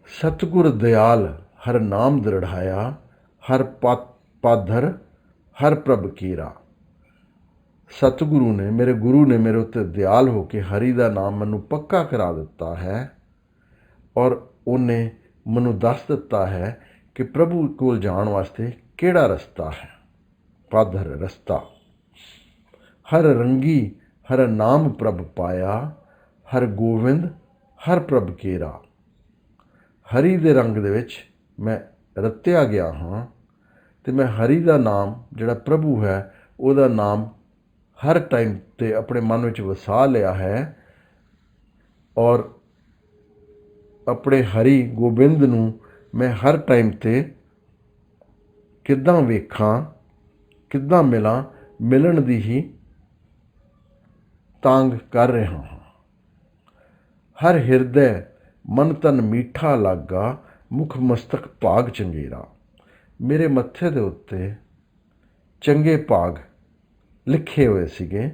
ਸਤਿਗੁਰ ਦਿਆਲ ਹਰ ਨਾਮ ਦ੍ਰਿੜਾਇਆ, ਹਰ ਪਾਧਰ ਹਰ ਪ੍ਰਭ ਕੀਰਾ। ਸਤਿਗੁਰੂ ਨੇ, ਮੇਰੇ ਗੁਰੂ ਨੇ ਮੇਰੇ ਉੱਤੇ ਦਿਆਲ ਹੋ ਕੇ ਹਰੀ ਦਾ ਨਾਮ ਮੈਨੂੰ ਪੱਕਾ ਕਰਾ ਦਿੱਤਾ ਹੈ ਔਰ ਉਹਨੇ ਮੈਨੂੰ ਦੱਸ ਦਿੱਤਾ ਹੈ ਕਿ ਪ੍ਰਭੂ ਕੋਲ ਜਾਣ ਵਾਸਤੇ ਕਿਹੜਾ ਰਸਤਾ ਹੈ। ਪਾਧਰ ਰਸਤਾ। ਹਰ ਰੰਗੀ ਹਰ ਨਾਮ ਪ੍ਰਭ ਪਾਇਆ, ਹਰ ਗੋਬਿੰਦ ਹਰ ਪ੍ਰਭ ਕੇਰਾ। ਹਰੀ ਦੇ ਰੰਗ ਦੇ ਵਿੱਚ ਮੈਂ ਰਤਿਆ ਗਿਆ ਹਾਂ ਅਤੇ ਮੈਂ ਹਰੀ ਦਾ ਨਾਮ, ਜਿਹੜਾ ਪ੍ਰਭੂ ਹੈ, ਉਹਦਾ ਨਾਮ ਹਰ ਟਾਈਮ 'ਤੇ ਆਪਣੇ ਮਨ ਵਿੱਚ ਵਸਾ ਲਿਆ ਹੈ ਔਰ ਆਪਣੇ ਹਰੀ ਗੋਬਿੰਦ ਨੂੰ ਮੈਂ ਹਰ ਟਾਈਮ 'ਤੇ ਕਿੱਦਾਂ ਵੇਖਾਂ, ਕਿੱਦਾਂ ਮਿਲਾਂ, ਮਿਲਣ ਦੀ ਹੀ ਤਾਂਘ ਕਰ ਰਿਹਾ ਹਾਂ। ਹਰ ਹਿਰਦੈ ਮਨ ਤਨ ਮੀਠਾ ਲਾਗਾ, ਮੁਖ ਮਸਤਕ ਭਾਗ ਚੰਗੇਰਾ। ਮੇਰੇ ਮੱਥੇ ਦੇ ਉੱਤੇ ਚੰਗੇ ਭਾਗ ਲਿਖੇ ਹੋਏ ਸੀਗੇ,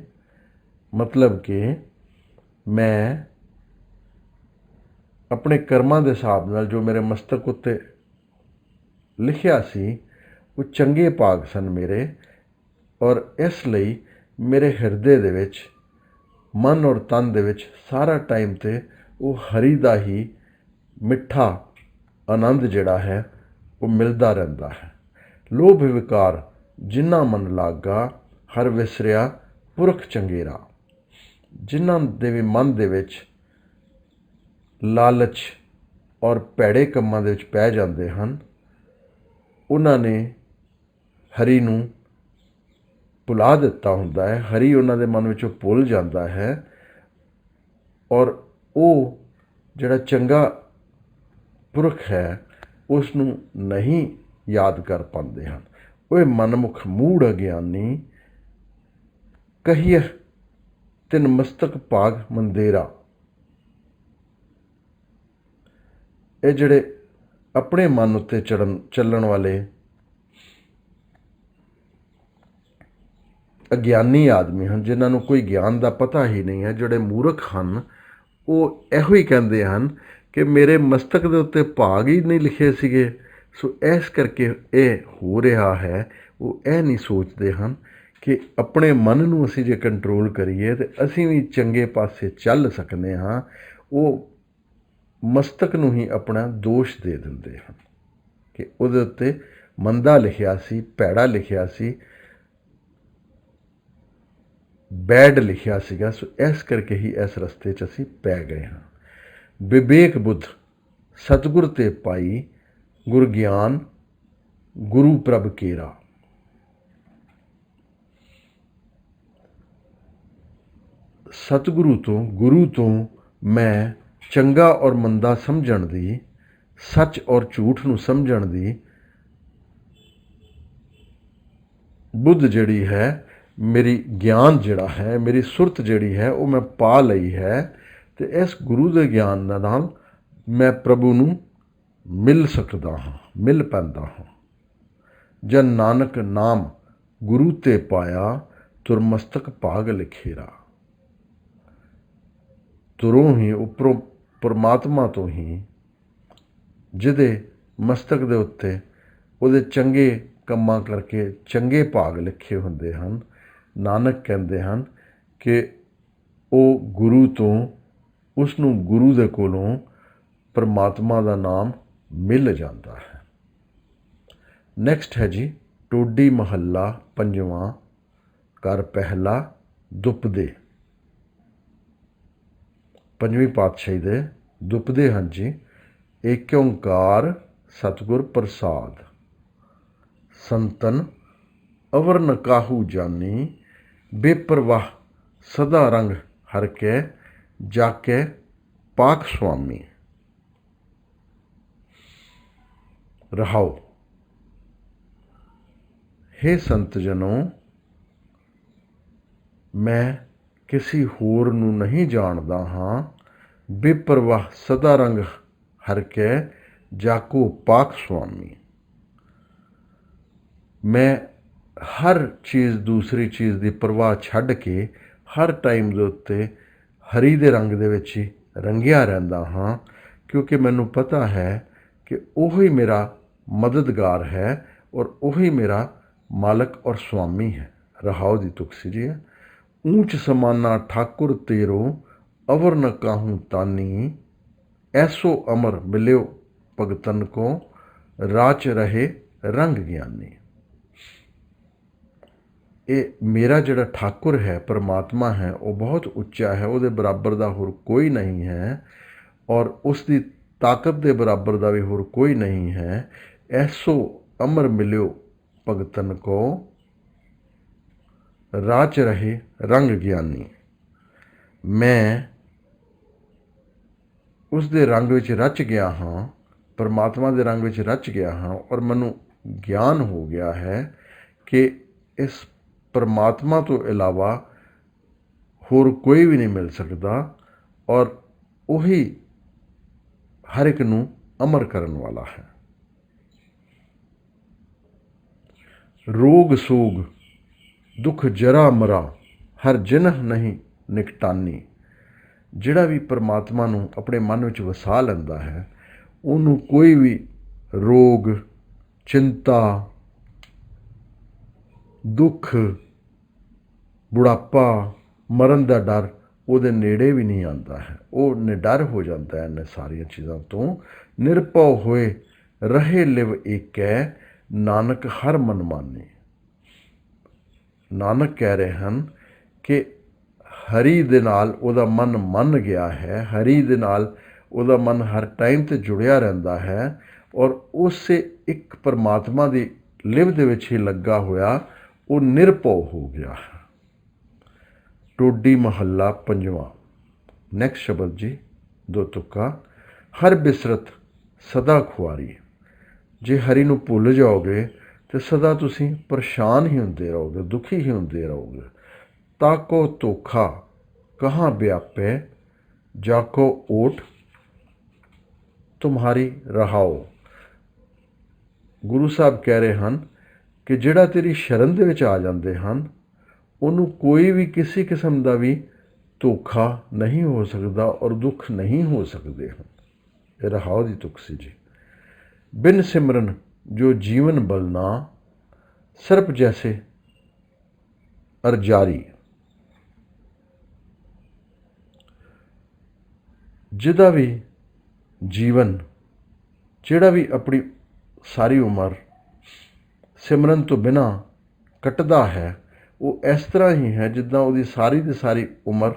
ਮਤਲਬ ਕਿ ਮੈਂ ਆਪਣੇ ਕਰਮਾਂ ਦੇ ਹਿਸਾਬ ਨਾਲ ਜੋ ਮੇਰੇ ਮਸਤਕ ਉੱਤੇ ਲਿਖਿਆ ਸੀ ਉਹ ਚੰਗੇ ਭਾਗ ਸਨ ਮੇਰੇ, ਔਰ ਇਸ ਲਈ ਮੇਰੇ ਹਿਰਦੇ ਦੇ ਵਿੱਚ, ਮਨ ਔਰ ਤਨ ਦੇ ਵਿੱਚ ਸਾਰਾ ਟਾਈਮ 'ਤੇ ਉਹ ਹਰੀ ਦਾ ਹੀ ਮਿੱਠਾ ਆਨੰਦ ਜਿਹੜਾ ਹੈ ਉਹ ਮਿਲਦਾ ਰਹਿੰਦਾ ਹੈ। ਲੋਭ ਵਿਕਾਰ ਜਿਨ੍ਹਾਂ ਮਨ ਲਾਗਾ, ਹਰ ਵਿਸਰਿਆ ਪੁਰਖ ਚੰਗੇਰਾ। ਜਿਨ੍ਹਾਂ ਦੇ ਵੀ ਮਨ ਦੇ ਵਿੱਚ ਲਾਲਚ ਔਰ ਭੈੜੇ ਕੰਮਾਂ ਦੇ ਵਿੱਚ ਪੈ ਜਾਂਦੇ ਹਨ, ਉਹਨਾਂ ਨੇ ਹਰੀ ਨੂੰ ਭੁਲਾ ਦਿੱਤਾ ਹੁੰਦਾ ਹੈ। ਹਰੀ ਉਹਨਾਂ ਦੇ ਮਨ ਵਿੱਚੋਂ ਭੁੱਲ ਜਾਂਦਾ ਹੈ, ਔਰ ਉਹ ਜਿਹੜਾ ਚੰਗਾ ਪੁਰਖ ਹੈ ਉਸ ਨੂੰ ਨਹੀਂ ਯਾਦ ਕਰ ਪਾਉਂਦੇ ਹਨ। ਉਹ ਮਨਮੁਖ ਮੂੜ ਅਗਿਆਨੀ, ਕਹੀਏ ਤਿਨ ਮਸਤਕ ਭਾਗ ਮੰਦੇਰਾ। ਇਹ ਜਿਹੜੇ ਆਪਣੇ ਮਨ ਉੱਤੇ ਚੱਲਣ ਵਾਲੇ ਅਗਿਆਨੀ ਆਦਮੀ ਹਨ, ਜਿਨ੍ਹਾਂ ਨੂੰ ਕੋਈ ਗਿਆਨ ਦਾ ਪਤਾ ਹੀ ਨਹੀਂ ਹੈ, ਜਿਹੜੇ ਮੂਰਖ ਹਨ, ਉਹ ਇਹੋ ਹੀ ਕਹਿੰਦੇ ਹਨ ਕਿ ਮੇਰੇ ਮਸਤਕ ਦੇ ਉੱਤੇ ਭਾਗ ਹੀ ਨਹੀਂ ਲਿਖੇ ਸੀਗੇ, ਸੋ ਇਸ ਕਰਕੇ ਇਹ ਹੋ ਰਿਹਾ ਹੈ। ਉਹ ਇਹ ਨਹੀਂ ਸੋਚਦੇ ਹਨ ਕਿ ਆਪਣੇ ਮਨ ਨੂੰ ਅਸੀਂ ਜੇ ਕੰਟਰੋਲ ਕਰੀਏ ਤਾਂ ਅਸੀਂ ਵੀ ਚੰਗੇ ਪਾਸੇ ਚੱਲ ਸਕਦੇ ਹਾਂ। ਉਹ ਮਸਤਕ ਨੂੰ ਹੀ ਆਪਣਾ ਦੋਸ਼ ਦੇ ਦਿੰਦੇ ਹਨ ਕਿ ਉਹਦੇ ਉੱਤੇ ਮੰਦਾ ਲਿਖਿਆ ਸੀ, ਭੈੜਾ ਲਿਖਿਆ ਸੀ, ਬੈਡ ਲਿਖਿਆ ਸੀਗਾ, ਸੋ ਇਸ ਕਰਕੇ ਹੀ ਇਸ ਰਸਤੇ 'ਚ ਅਸੀਂ ਪੈ ਗਏ ਹਾਂ। ਵਿਵੇਕ ਬੁੱਧ ਸਤਿਗੁਰ ਤੇ ਪਾਈ, ਗੁਰ ਗਿਆਨ ਗੁਰੂ ਪ੍ਰਭ ਕੇਰਾ। ਸਤਿਗੁਰੂ ਤੋਂ, ਗੁਰੂ ਤੋਂ ਮੈਂ ਚੰਗਾ ਔਰ ਮੰਦਾ ਸਮਝਣ ਦੀ, ਸੱਚ ਔਰ ਝੂਠ ਨੂੰ ਸਮਝਣ ਦੀ ਬੁੱਧ ਜਿਹੜੀ ਹੈ, ਮੇਰੀ ਗਿਆਨ ਜਿਹੜਾ ਹੈ, ਮੇਰੀ ਸੁਰਤ ਜਿਹੜੀ ਹੈ ਉਹ ਮੈਂ ਪਾ ਲਈ ਹੈ, ਅਤੇ ਇਸ ਗੁਰੂ ਦੇ ਗਿਆਨ ਨਾਲ ਮੈਂ ਪ੍ਰਭੂ ਨੂੰ ਮਿਲ ਸਕਦਾ ਹਾਂ, ਮਿਲ ਪੈਂਦਾ ਹਾਂ। ਜਨ ਨਾਨਕ ਨਾਮ ਗੁਰੂ ਤੇ ਪਾਇਆ, ਤੁਰ ਮਸਤਕ ਭਾਗ ਲਿਖੇਰਾ। ਤੁਰੋਂ ਹੀ ਉੱਪਰੋਂ ਪਰਮਾਤਮਾ ਤੋਂ ਹੀ, ਜਿਹਦੇ ਮਸਤਕ ਦੇ ਉੱਤੇ ਉਹਦੇ ਚੰਗੇ ਕੰਮਾਂ ਕਰਕੇ ਚੰਗੇ ਭਾਗ ਲਿਖੇ ਹੁੰਦੇ ਹਨ, ਨਾਨਕ ਕਹਿੰਦੇ ਹਨ ਕਿ ਉਹ ਗੁਰੂ ਤੋਂ, ਉਸ ਨੂੰ ਗੁਰੂ ਦੇ ਕੋਲੋਂ ਪਰਮਾਤਮਾ ਦਾ ਨਾਮ ਮਿਲ ਜਾਂਦਾ ਹੈ। ਨੈਕਸਟ ਹੈ ਜੀ ਟੋਡੀ ਮਹੱਲਾ ਪੰਜਵਾਂ, ਘਰ ਪਹਿਲਾ ਦੁਪਦੇ। ਪੰਜਵੀਂ ਪਾਤਸ਼ਾਹੀ ਦੇ ਦੁਪਦੇ ਹਨ ਜੀ। ਏਕ ਓਂਕਾਰ ਸਤਿਗੁਰ ਪ੍ਰਸਾਦ, ਸੰਤਨ ਅਵਰ ਨ ਕਾਹੂ ਜਾਨੀ, ਬੇਪਰਵਾਹ ਸਦਾ ਰੰਗ ਹਰ ਕੇ, ਜਾਕੇ ਪਾਕ ਸੁਆਮੀ। ਰਹਾਓ। ਹੇ ਸੰਤ ਜਨੋ, ਮੈਂ ਕਿਸੇ ਹੋਰ ਨੂੰ ਨਹੀਂ ਜਾਣਦਾ ਹਾਂ। ਬੇਪਰਵਾਹ ਸਦਾ ਰੰਗ ਹਰ ਕੇ, ਜਾਕੋ ਪਾਕ ਸੁਆਮੀ। ਮੈਂ ਹਰ ਚੀਜ਼, ਦੂਸਰੀ ਚੀਜ਼ ਦੀ ਪਰਵਾਹ ਛੱਡ ਕੇ ਹਰ ਟਾਈਮ ਦੇ ਉੱਤੇ ਹਰੀ ਦੇ ਰੰਗ ਦੇ ਵਿੱਚ ਹੀ ਰੰਗਿਆ ਰਹਿੰਦਾ ਹਾਂ, ਕਿਉਂਕਿ ਮੈਨੂੰ ਪਤਾ ਹੈ ਕਿ ਉਹੀ ਮੇਰਾ ਮਦਦਗਾਰ ਹੈ ਔਰ ਉਹੀ ਮੇਰਾ ਮਾਲਕ ਔਰ ਸੁਆਮੀ ਹੈ। ਰਹਾਓ ਦੀ ਤੁਕਸੀ ਜੀ ਹੈ। ਊਂਚ ਸਮਾਨਾ ਠਾਕੁਰ ਤੇਰੋ, ਅਵਰ ਨ ਕਾਹੂੰ ਤਾਨੀ, ਐਸੋ ਅਮਰ ਮਿਲਿਓ ਭਗਤਨ ਕੋ, ਰਾਚ ਰਹੇ ਰੰਗ ਗਿਆਨੀ। ਇਹ ਮੇਰਾ ਜਿਹੜਾ ਠਾਕੁਰ ਹੈ, ਪਰਮਾਤਮਾ ਹੈ, ਉਹ ਬਹੁਤ ਉੱਚਾ ਹੈ, ਉਹਦੇ ਬਰਾਬਰ ਦਾ ਹੋਰ ਕੋਈ ਨਹੀਂ ਹੈ, ਔਰ ਉਸ ਦੀ ਤਾਕਤ ਦੇ ਬਰਾਬਰ ਦਾ ਵੀ ਹੋਰ ਕੋਈ ਨਹੀਂ ਹੈ। ਐਸੋ ਅਮਰ ਮਿਲਿਓ ਭਗਤਨ ਕੋ, ਰਾਚ ਰਹੇ ਰੰਗ ਗਿਆਨੀ। ਮੈਂ ਉਸ ਦੇ ਰੰਗ ਵਿੱਚ ਰਚ ਗਿਆ ਹਾਂ, ਪਰਮਾਤਮਾ ਦੇ ਰੰਗ ਵਿੱਚ ਰਚ ਗਿਆ ਹਾਂ, ਔਰ ਮੈਨੂੰ ਗਿਆਨ ਹੋ ਗਿਆ ਹੈ ਕਿ ਇਸ ਪਰਮਾਤਮਾ ਤੋਂ ਇਲਾਵਾ ਹੋਰ ਕੋਈ ਵੀ ਨਹੀਂ ਮਿਲ ਸਕਦਾ, ਔਰ ਉਹੀ ਹਰ ਇੱਕ ਨੂੰ ਅਮਰ ਕਰਨ ਵਾਲਾ ਹੈ। ਰੋਗ ਸੋਗ ਦੁੱਖ ਜਰਾ ਮਰਾ, ਹਰ ਜਿਨਹ ਨਹੀਂ ਨਿਕਟਾਨੀ। ਜਿਹੜਾ ਵੀ ਪਰਮਾਤਮਾ ਨੂੰ ਆਪਣੇ ਮਨ ਵਿੱਚ ਵਸਾ ਲੈਂਦਾ ਹੈ ਉਹਨੂੰ ਕੋਈ ਵੀ ਰੋਗ, ਚਿੰਤਾ, ਦੁੱਖ, ਬੁਢਾਪਾ, ਮਰਨ ਦਾ ਡਰ ਉਹਦੇ ਨੇੜੇ ਵੀ ਨਹੀਂ ਆਉਂਦਾ ਹੈ। ਉਹ ਨਿਡਰ ਹੋ ਜਾਂਦਾ ਹੈ ਇਹਨਾਂ ਸਾਰੀਆਂ ਚੀਜ਼ਾਂ ਤੋਂ। ਨਿਰਭਉ ਹੋਏ ਰਹੇ ਲਿਵ ਏਕੈ, ਨਾਨਕ ਹਰ ਮਨ ਮਾਨੇ। ਨਾਨਕ ਕਹਿ ਰਹੇ ਹਨ ਕਿ ਹਰੀ ਦੇ ਨਾਲ ਉਹਦਾ ਮਨ ਮੰਨ ਗਿਆ ਹੈ, ਹਰੀ ਦੇ ਨਾਲ ਉਹਦਾ ਮਨ ਹਰ ਟਾਈਮ 'ਤੇ ਜੁੜਿਆ ਰਹਿੰਦਾ ਹੈ ਔਰ ਉਸੇ ਇੱਕ ਪਰਮਾਤਮਾ ਦੀ ਲਿਵ ਦੇ ਵਿੱਚ ਹੀ ਲੱਗਾ ਹੋਇਆ ਉਹ ਨਿਰਭਉ ਹੋ ਗਿਆ ਹੈ। ਟੋਡੀ ਮਹੱਲਾ ਪੰਜਵਾਂ। ਨੈਕਸਟ ਸ਼ਬਦ ਜੀ, ਦੋ ਤੁੱਕਾ। ਹਰ ਬਿਸਰਤ ਸਦਾ ਖੁਆਰੀ। ਜੇ ਹਰੀ ਨੂੰ ਭੁੱਲ ਜਾਓਗੇ ਤਾਂ ਸਦਾ ਤੁਸੀਂ ਪਰੇਸ਼ਾਨ ਹੀ ਹੁੰਦੇ ਰਹੋਗੇ, ਦੁਖੀ ਹੀ ਹੁੰਦੇ ਰਹੋਗੇ। ਤਾਕੋ ਧੋਖਾ ਕਹਾਂ ਵਿਆਪੇ, ਜਾਕੋ ਓਟ ਤੁਮਹਾਰੀ ਰਹਾਓ। ਗੁਰੂ ਸਾਹਿਬ ਕਹਿ ਰਹੇ ਹਨ ਕਿ ਜਿਹੜਾ ਤੇਰੀ ਸ਼ਰਨ ਦੇ ਵਿੱਚ ਆ ਜਾਂਦੇ ਹਨ ਉਹਨੂੰ ਕੋਈ ਵੀ ਕਿਸੇ ਕਿਸਮ ਦਾ ਵੀ ਧੋਖਾ ਨਹੀਂ ਹੋ ਸਕਦਾ ਔਰ ਦੁੱਖ ਨਹੀਂ ਹੋ ਸਕਦੇ ਹਨ। ਇਹ ਰਹਾਓ ਦੀ ਤੁਕ ਸੀ ਜੀ। ਬਿਨ ਸਿਮਰਨ ਜੋ ਜੀਵਨ ਬਲਨਾ, ਸਰਪ ਜੈਸੇ ਅਰਜਾਰੀ। ਜਿਹਦਾ ਵੀ ਜੀਵਨ, ਜਿਹੜਾ ਵੀ ਆਪਣੀ ਸਾਰੀ ਉਮਰ ਸਿਮਰਨ ਤੋਂ ਬਿਨਾਂ ਕੱਟਦਾ ਹੈ ਉਹ ਇਸ ਤਰ੍ਹਾਂ ਹੀ ਹੈ ਜਿੱਦਾਂ ਉਹਦੀ ਸਾਰੀ ਦੀ ਸਾਰੀ ਉਮਰ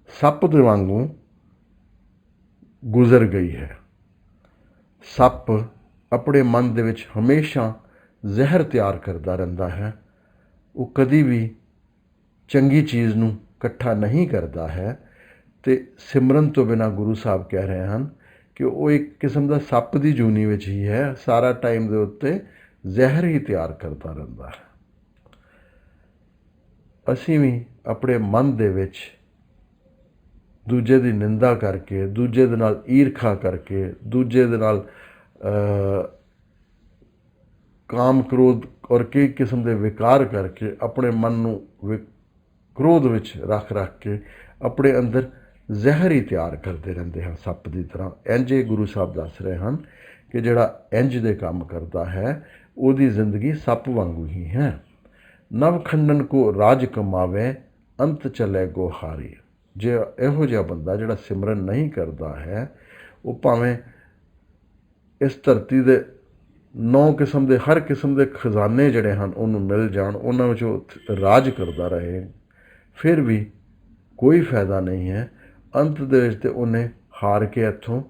ਸੱਪ ਦੇ ਵਾਂਗੂ ਗੁਜ਼ਰ ਗਈ ਹੈ। ਸੱਪ ਆਪਣੇ ਮਨ ਦੇ ਵਿੱਚ ਹਮੇਸ਼ਾ ਜ਼ਹਿਰ ਤਿਆਰ ਕਰਦਾ ਰਹਿੰਦਾ ਹੈ। ਉਹ ਕਦੀ ਵੀ ਚੰਗੀ ਚੀਜ਼ ਨੂੰ ਇਕੱਠਾ ਨਹੀਂ ਕਰਦਾ ਹੈ ਅਤੇ ਸਿਮਰਨ ਤੋਂ ਬਿਨਾਂ ਗੁਰੂ ਸਾਹਿਬ ਕਹਿ ਰਹੇ ਹਨ ਕਿ ਉਹ ਇੱਕ ਕਿਸਮ ਦਾ ਸੱਪ ਦੀ ਜੂਨੀ ਵਿੱਚ ਹੀ ਹੈ, ਸਾਰਾ ਟਾਈਮ ਦੇ ਉੱਤੇ ਜ਼ਹਿਰ ਹੀ ਤਿਆਰ ਕਰਦਾ ਰਹਿੰਦਾ ਹੈ। ਅਸੀਂ ਵੀ ਆਪਣੇ ਮਨ ਦੇ ਵਿੱਚ ਦੂਜੇ ਦੀ ਨਿੰਦਾ ਕਰਕੇ, ਦੂਜੇ ਦੇ ਨਾਲ ਈਰਖਾ ਕਰਕੇ, ਦੂਜੇ ਦੇ ਨਾਲ ਕਾਮ ਕ੍ਰੋਧ ਔਰ ਕਈ ਕਿਸਮ ਦੇ ਵਿਕਾਰ ਕਰਕੇ ਆਪਣੇ ਮਨ ਨੂੰ ਕ੍ਰੋਧ ਵਿੱਚ ਰੱਖ ਕੇ ਆਪਣੇ ਅੰਦਰ ਜ਼ਹਿਰ ਹੀ ਤਿਆਰ ਕਰਦੇ ਰਹਿੰਦੇ ਹਨ ਸੱਪ ਦੀ ਤਰ੍ਹਾਂ। ਇੰਝ ਇਹ ਗੁਰੂ ਸਾਹਿਬ ਦੱਸ ਰਹੇ ਹਨ ਕਿ ਜਿਹੜਾ ਇੰਝ ਦੇ ਕੰਮ ਕਰਦਾ ਹੈ ਉਹਦੀ ਜ਼ਿੰਦਗੀ ਸੱਪ ਵਾਂਗੂ ਹੀ ਹੈ। ਨਵ ਖੰਡਨ ਕੋ ਰਾਜ ਕਮਾਵੇ, ਅੰਤ ਚਲੇ ਗੋਹਾਰੀ। ਜੇ ਇਹੋ ਜਿਹਾ ਬੰਦਾ ਜਿਹੜਾ ਸਿਮਰਨ ਨਹੀਂ ਕਰਦਾ ਹੈ ਉਹ ਭਾਵੇਂ ਇਸ ਧਰਤੀ ਦੇ 9 ਕਿਸਮ ਦੇ ਹਰ ਕਿਸਮ ਦੇ ਖਜ਼ਾਨੇ ਜਿਹੜੇ ਹਨ ਉਹਨੂੰ ਮਿਲ ਜਾਣ, ਉਹਨਾਂ ਵਿੱਚ ਉਹ ਰਾਜ ਕਰਦਾ ਰਹੇ, ਫਿਰ ਵੀ ਕੋਈ ਫਾਇਦਾ ਨਹੀਂ ਹੈ। ਅੰਤ ਦੇ ਵਿੱਚ ਤਾਂ ਉਹਨੇ ਹਾਰ ਕੇ ਇੱਥੋਂ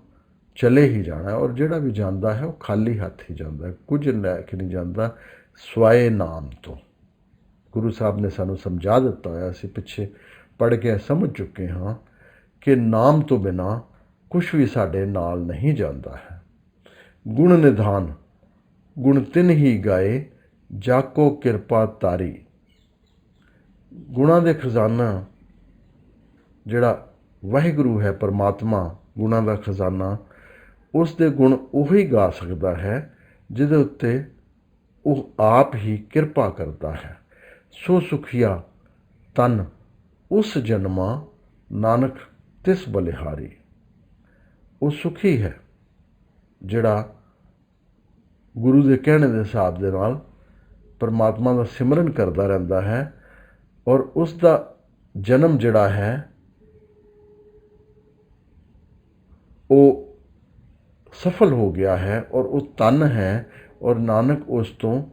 ਚਲੇ ਹੀ ਜਾਣਾ ਔਰ ਜਿਹੜਾ ਵੀ ਜਾਂਦਾ ਹੈ ਉਹ ਖਾਲੀ ਹੱਥ ਹੀ ਜਾਂਦਾ ਹੈ, ਕੁਝ ਲੈ ਕੇ ਨਹੀਂ ਜਾਂਦਾ ਸਵਾਏ ਨਾਮ ਤੋਂ। ਗੁਰੂ ਸਾਹਿਬ ਨੇ ਸਾਨੂੰ ਸਮਝਾ ਦਿੱਤਾ ਹੋਇਆ, ਅਸੀਂ ਪਿੱਛੇ ਪੜ੍ਹ ਕੇ ਸਮਝ ਚੁੱਕੇ ਹਾਂ ਕਿ ਨਾਮ ਤੋਂ ਬਿਨਾਂ ਕੁਛ ਵੀ ਸਾਡੇ ਨਾਲ ਨਹੀਂ ਜਾਂਦਾ ਹੈ। ਗੁਣ ਨਿਧਾਨ ਗੁਣ ਤਿੰਨ ਹੀ ਗਾਏ, ਜਾਕੋ ਕਿਰਪਾ ਤਾਰੀ। ਗੁਣਾਂ ਦੇ ਖਜ਼ਾਨਾ ਜਿਹੜਾ ਵਾਹਿਗੁਰੂ ਹੈ, ਪਰਮਾਤਮਾ ਗੁਣਾਂ ਦਾ ਖਜ਼ਾਨਾ, ਉਸ ਦੇ ਗੁਣ ਉਹੀ ਗਾ ਸਕਦਾ ਹੈ ਜਿਹਦੇ ਉੱਤੇ ਉਹ ਆਪ ਹੀ ਕਿਰਪਾ ਕਰਦਾ ਹੈ। ਸੋ ਸੁਖੀਆ ਤਨ ਉਸ ਜਨਮਾ, ਨਾਨਕ ਤਿਸ ਬਲਿਹਾਰੀ। ਉਹ ਸੁਖੀ ਹੈ ਜਿਹੜਾ ਗੁਰੂ ਦੇ ਕਹਿਣੇ ਦੇ ਹਿਸਾਬ ਦੇ ਨਾਲ ਪਰਮਾਤਮਾ ਦਾ ਸਿਮਰਨ ਕਰਦਾ ਰਹਿੰਦਾ ਹੈ ਔਰ ਉਸ ਦਾ ਜਨਮ ਜਿਹੜਾ ਹੈ ਉਹ ਸਫਲ ਹੋ ਗਿਆ ਹੈ ਔਰ ਉਹ ਧਨ ਹੈ ਔਰ ਨਾਨਕ ਉਸ ਤੋਂ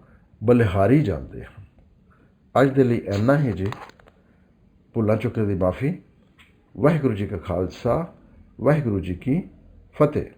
ਬਲਿਹਾਰੀ ਜਾਂਦੇ ਹਨ। ਅੱਜ ਦੇ ਲਈ ਇੰਨਾ ਹੀ ਜੀ। ਭੁੱਲਾਂ ਚੁੱਕੇ ਦੀ ਮਾਫੀ। ਵਾਹਿਗੁਰੂ ਜੀ ਕਾ ਖਾਲਸਾ, ਵਾਹਿਗੁਰੂ ਜੀ ਕੀ ਫਤਿਹ।